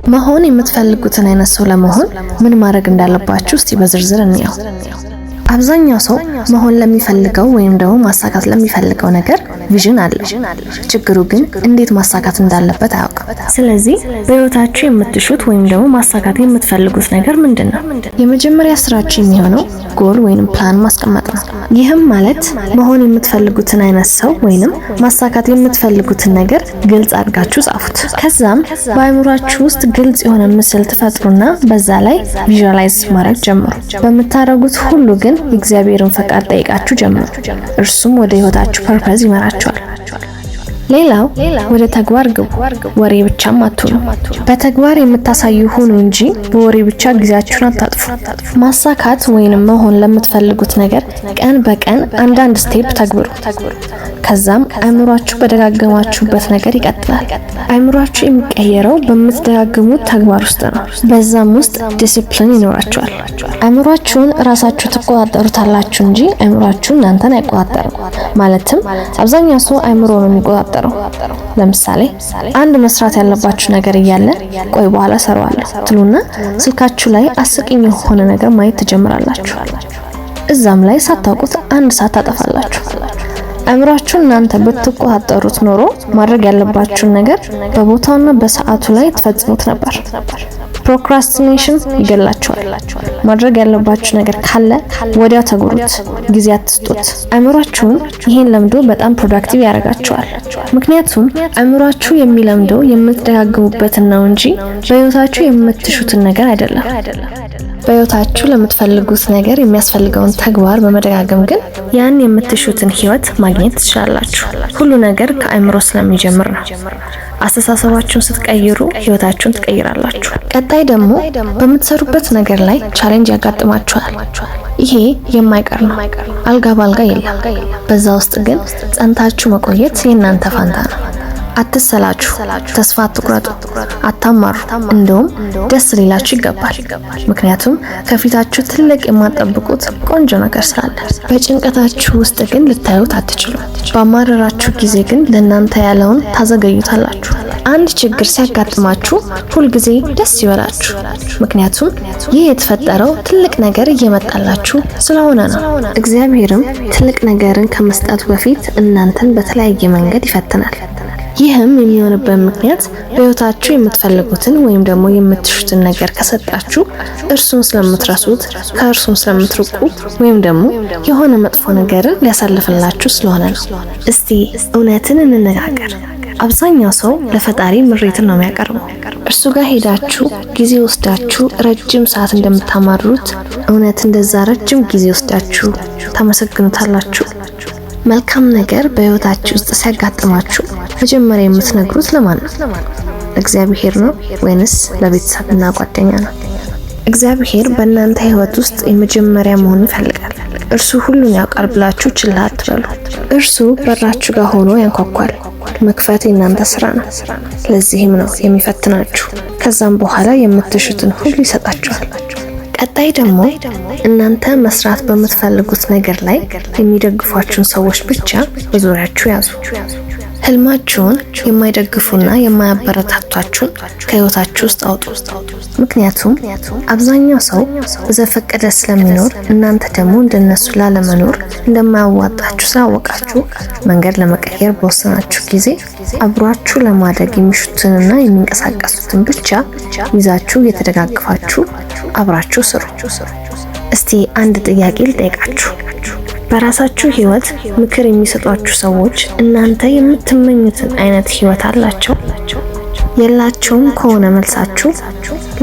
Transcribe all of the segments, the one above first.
መሆን የምትፈልጉትን አይነት ሰው ለመሆን ምን ማድረግ እንዳለባችሁ እስቲ በዝርዝር እንየው። አብዛኛው ሰው መሆን ለሚፈልገው ወይም ደግሞ ማሳካት ለሚፈልገው ነገር ቪዥን አለው። ችግሩ ግን እንዴት ማሳካት እንዳለበት አያውቅም። ስለዚህ በህይወታችሁ የምትሹት ወይም ደግሞ ማሳካት የምትፈልጉት ነገር ምንድነው? የመጀመሪያ ስራችሁ የሚሆነው ጎል ወይም ፕላን ማስቀመጥ ነው። ይህም ማለት መሆን የምትፈልጉትን አይነት ሰው ወይም ማሳካት የምትፈልጉትን ነገር ግልጽ አድርጋችሁ ጻፉት። ከዛም በአእምሯችሁ ውስጥ ግልጽ የሆነ ምስል ትፈጥሩና በዛ ላይ ቪዥዋላይዝ ማድረግ ጀምሩ። በምታደርጉት ሁሉ ግን የእግዚአብሔርን ፈቃድ ጠይቃችሁ ጀምሩ። እርሱም ወደ ህይወታችሁ ፐርፐዝ ይመራችኋል። ሌላው ወደ ተግባር ግቡ። ወሬ ብቻም አትሁኑ። በተግባር የምታሳዩ ሁኑ እንጂ በወሬ ብቻ ጊዜያችሁን አታጥፉ። ማሳካት ወይንም መሆን ለምትፈልጉት ነገር ቀን በቀን አንዳንድ ስቴፕ ተግብሩ። ከዛም አእምሯችሁ በደጋገማችሁበት ነገር ይቀጥላል። አእምሯችሁ የሚቀየረው በምትደጋገሙት ተግባር ውስጥ ነው። በዛም ውስጥ ዲሲፕሊን ይኖራችኋል። አእምሯችሁን ራሳችሁ ትቆጣጠሩታላችሁ እንጂ አእምሯችሁ እናንተን አይቆጣጠርም። ማለትም አብዛኛው ሰው አእምሮ ነው የሚቆጣጠረው። ለምሳሌ አንድ መስራት ያለባችሁ ነገር እያለ ቆይ በኋላ ሰራዋለሁ ትሉና ስልካችሁ ላይ አስቂኝ የሆነ ነገር ማየት ትጀምራላችሁ። እዛም ላይ ሳታውቁት አንድ ሰዓት ታጠፋላችሁ። አእምሯችሁ እናንተ ብትቆጣጠሩት ኖሮ ማድረግ ያለባችሁን ነገር በቦታውና በሰዓቱ ላይ ትፈጽሙት ነበር። ፕሮክራስቲኔሽን ይገላችኋል። ማድረግ ያለባችሁ ነገር ካለ ወዲያው ተግብሩት፣ ጊዜ አትስጡት። አእምሯችሁን ይሄን ለምዶ በጣም ፕሮዳክቲቭ ያደርጋችኋል። ምክንያቱም አእምሯችሁ የሚለምደው የምትደጋግሙበትን ነው እንጂ በህይወታችሁ የምትሹትን ነገር አይደለም። በህይወታችሁ ለምትፈልጉት ነገር የሚያስፈልገውን ተግባር በመደጋገም ግን ያን የምትሹትን ህይወት ማግኘት ትችላላችሁ። ሁሉ ነገር ከአእምሮ ስለሚጀምር ነው። አስተሳሰባችሁን ስትቀይሩ ህይወታችሁን ትቀይራላችሁ። ቀጣይ ደግሞ በምትሰሩበት ነገር ላይ ቻሌንጅ ያጋጥማችኋል። ይሄ የማይቀር ነው። አልጋ ባልጋ የለም። በዛ ውስጥ ግን ጸንታችሁ መቆየት የእናንተ ፋንታ ነው። አትሰላችሁ፣ ተስፋ አትቁረጡ፣ አታማሩ። እንደውም ደስ ሊላችሁ ይገባል። ምክንያቱም ከፊታችሁ ትልቅ የማትጠብቁት ቆንጆ ነገር ስላለ። በጭንቀታችሁ ውስጥ ግን ልታዩት አትችሉም። ባማረራችሁ ጊዜ ግን ለእናንተ ያለውን ታዘገዩታላችሁ። አንድ ችግር ሲያጋጥማችሁ ሁልጊዜ ደስ ይበላችሁ። ምክንያቱም ይህ የተፈጠረው ትልቅ ነገር እየመጣላችሁ ስለሆነ ነው። እግዚአብሔርም ትልቅ ነገርን ከመስጠቱ በፊት እናንተን በተለያየ መንገድ ይፈትናል። ይህም የሚሆንበት ምክንያት በህይወታችሁ የምትፈልጉትን ወይም ደግሞ የምትሹትን ነገር ከሰጣችሁ እርሱን ስለምትረሱት፣ ከእርሱም ስለምትርቁ ወይም ደግሞ የሆነ መጥፎ ነገርን ሊያሳልፍላችሁ ስለሆነ ነው። እስቲ እውነትን እንነጋገር። አብዛኛው ሰው ለፈጣሪ ምሬትን ነው የሚያቀርበው። እርሱ ጋር ሄዳችሁ ጊዜ ወስዳችሁ ረጅም ሰዓት እንደምታማሩት እውነት እንደዛ ረጅም ጊዜ ወስዳችሁ ታመሰግኑታላችሁ? መልካም ነገር በህይወታችሁ ውስጥ ሲያጋጥማችሁ መጀመሪያ የምትነግሩት ለማን ነው? ለእግዚአብሔር ነው ወይንስ ለቤተሰብና ጓደኛ ነው? እግዚአብሔር በእናንተ ህይወት ውስጥ የመጀመሪያ መሆን ይፈልጋል። እርሱ ሁሉን ያውቃል ብላችሁ ችላ አትበሉ። እርሱ በራችሁ ጋር ሆኖ ያንኳኳል። መክፈት የእናንተ ስራ ነው። ለዚህም ነው የሚፈትናችሁ። ከዛም በኋላ የምትሹትን ሁሉ ይሰጣችኋል። ቀጣይ ደግሞ እናንተ መስራት በምትፈልጉት ነገር ላይ የሚደግፏችሁን ሰዎች ብቻ በዙሪያችሁ ያዙ። ህልማችሁን የማይደግፉና የማያበረታቷችሁን ከህይወታችሁ ውስጥ አውጡ። ምክንያቱም አብዛኛው ሰው በዘፈቀደ ስለሚኖር እናንተ ደግሞ እንደነሱ ላለመኖር እንደማያዋጣችሁ ስላወቃችሁ መንገድ ለመቀየር በወሰናችሁ ጊዜ አብሯችሁ ለማደግ የሚሹትንና የሚንቀሳቀሱትን ብቻ ይዛችሁ የተደጋግፋችሁ አብራችሁ ስሩ። እስቲ አንድ ጥያቄ ልጠይቃችሁ። በራሳችሁ ህይወት ምክር የሚሰጧችሁ ሰዎች እናንተ የምትመኙትን አይነት ህይወት አላቸው? የላቸውም ከሆነ መልሳችሁ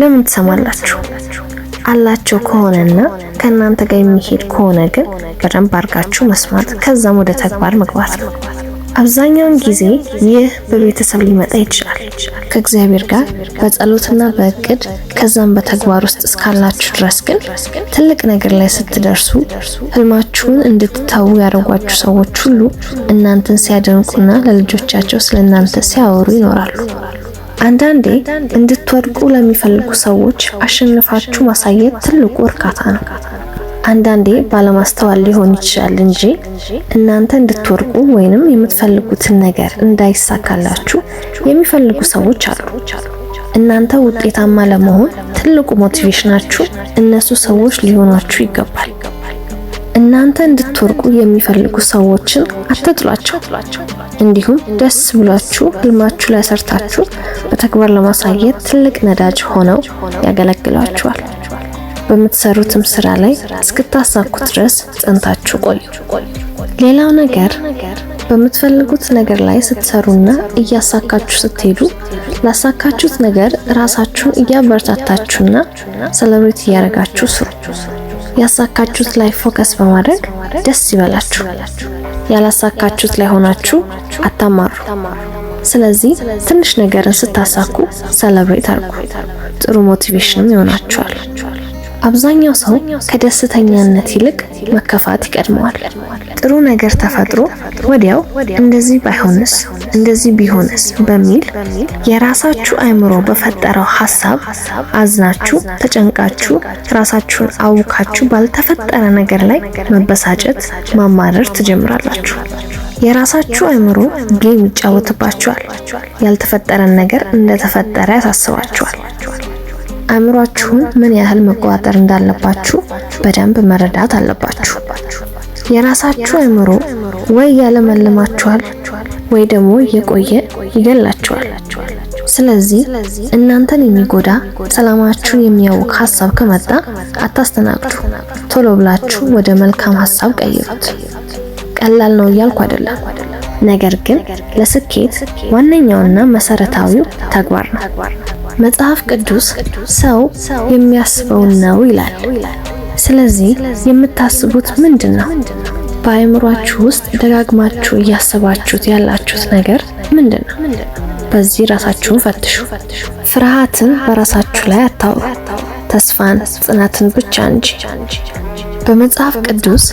ለምን ትሰማላችሁ? አላቸው ከሆነና ከእናንተ ጋር የሚሄድ ከሆነ ግን በደንብ አድርጋችሁ መስማት ከዛም ወደ ተግባር መግባት ነው። አብዛኛውን ጊዜ ይህ በቤተሰብ ሊመጣ ይችላል። ከእግዚአብሔር ጋር በጸሎትና በእቅድ ከዛም በተግባር ውስጥ እስካላችሁ ድረስ ግን ትልቅ ነገር ላይ ስትደርሱ ህልማችሁን እንድትተዉ ያደረጓችሁ ሰዎች ሁሉ እናንተን ሲያደንቁና ለልጆቻቸው ስለእናንተ ሲያወሩ ይኖራሉ። አንዳንዴ እንድትወድቁ ለሚፈልጉ ሰዎች አሸንፋችሁ ማሳየት ትልቁ እርካታ ነው። አንዳንዴ ባለማስተዋል ሊሆን ይችላል እንጂ እናንተ እንድትወርቁ ወይንም የምትፈልጉትን ነገር እንዳይሳካላችሁ የሚፈልጉ ሰዎች አሉ። እናንተ ውጤታማ ለመሆን ትልቁ ሞቲቬሽናችሁ እነሱ ሰዎች ሊሆኗችሁ ይገባል። እናንተ እንድትወርቁ የሚፈልጉ ሰዎችን አትጥሏቸው። እንዲሁም ደስ ብሏችሁ ህልማችሁ ላይ ሰርታችሁ በተግባር ለማሳየት ትልቅ ነዳጅ ሆነው ያገለግሏችኋል። በምትሰሩትም ስራ ላይ እስክታሳኩት ድረስ ጸንታችሁ ቆዩ። ሌላው ነገር በምትፈልጉት ነገር ላይ ስትሰሩና እያሳካችሁ ስትሄዱ ላሳካችሁት ነገር ራሳችሁን እያበረታታችሁና ሰለብሬት እያደረጋችሁ ስሩ። ያሳካችሁት ላይ ፎከስ በማድረግ ደስ ይበላችሁ። ያላሳካችሁት ላይ ሆናችሁ አታማሩ። ስለዚህ ትንሽ ነገርን ስታሳኩ ሰለብሬት አድርጉ። ጥሩ ሞቲቬሽንም ይሆናችኋል። አብዛኛው ሰው ከደስተኛነት ይልቅ መከፋት ይቀድመዋል። ጥሩ ነገር ተፈጥሮ ወዲያው እንደዚህ ባይሆንስ እንደዚህ ቢሆንስ በሚል የራሳችሁ አእምሮ በፈጠረው ሐሳብ አዝናችሁ ተጨንቃችሁ ራሳችሁን አውካችሁ ባልተፈጠረ ነገር ላይ መበሳጨት፣ ማማረር ትጀምራላችሁ። የራሳችሁ አእምሮ ጌም ይጫወትባችኋል። ያልተፈጠረን ነገር እንደተፈጠረ ያሳስባችኋል። አእምሯችሁን ምን ያህል መቆጣጠር እንዳለባችሁ በደንብ መረዳት አለባችሁ። የራሳችሁ አእምሮ ወይ ያለመልማችኋል ወይ ደግሞ የቆየ ይገላችኋል። ስለዚህ እናንተን የሚጎዳ ሰላማችሁን የሚያውክ ሐሳብ ከመጣ አታስተናግዱ። ቶሎ ብላችሁ ወደ መልካም ሐሳብ ቀይሩት። ቀላል ነው እያልኩ አይደለም፣ ነገር ግን ለስኬት ዋነኛውና መሰረታዊው ተግባር ነው። መጽሐፍ ቅዱስ ሰው የሚያስበውን ነው ይላል። ስለዚህ የምታስቡት ምንድነው? በአእምሯችሁ ውስጥ ደጋግማችሁ እያሰባችሁት ያላችሁት ነገር ምንድነው? በዚህ ራሳችሁን ፈትሹ። ፍርሃትን በራሳችሁ ላይ አታውሩ፣ ተስፋን፣ ጽናትን ብቻ እንጂ። በመጽሐፍ ቅዱስ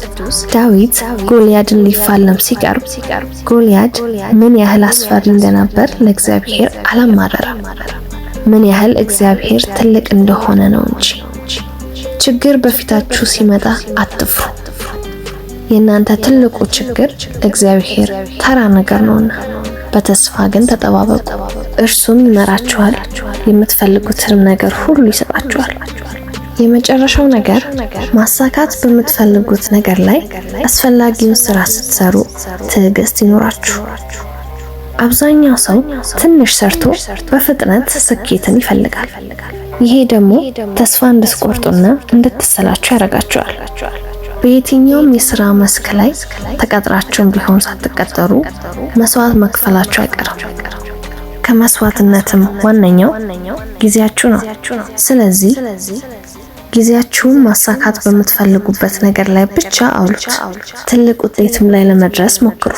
ዳዊት ጎልያድን ሊፋለም ሲቀርብ ጎልያድ ምን ያህል አስፈሪ እንደነበር ለእግዚአብሔር አላማረረም። ምን ያህል እግዚአብሔር ትልቅ እንደሆነ ነው እንጂ። ችግር በፊታችሁ ሲመጣ አትፍሩ። የእናንተ ትልቁ ችግር ለእግዚአብሔር ተራ ነገር ነውና በተስፋ ግን ተጠባበቁ። እርሱም ይመራችኋል፣ የምትፈልጉትን ነገር ሁሉ ይሰጣችኋል። የመጨረሻው ነገር ማሳካት በምትፈልጉት ነገር ላይ አስፈላጊውን ስራ ስትሰሩ ትዕግስት ይኖራችሁ። አብዛኛው ሰው ትንሽ ሰርቶ በፍጥነት ስኬትን ይፈልጋል። ይሄ ደግሞ ተስፋ እንድትቆርጡና እንድትሰላችሁ ያደርጋችኋል። በየትኛውም የሥራ መስክ ላይ ተቀጥራችሁም ቢሆን ሳትቀጠሩ መስዋዕት መክፈላችሁ አይቀርም። ከመስዋዕትነትም ዋነኛው ጊዜያችሁ ነው። ስለዚህ ጊዜያችሁን ማሳካት በምትፈልጉበት ነገር ላይ ብቻ አውሉት። ትልቅ ውጤትም ላይ ለመድረስ ሞክሩ።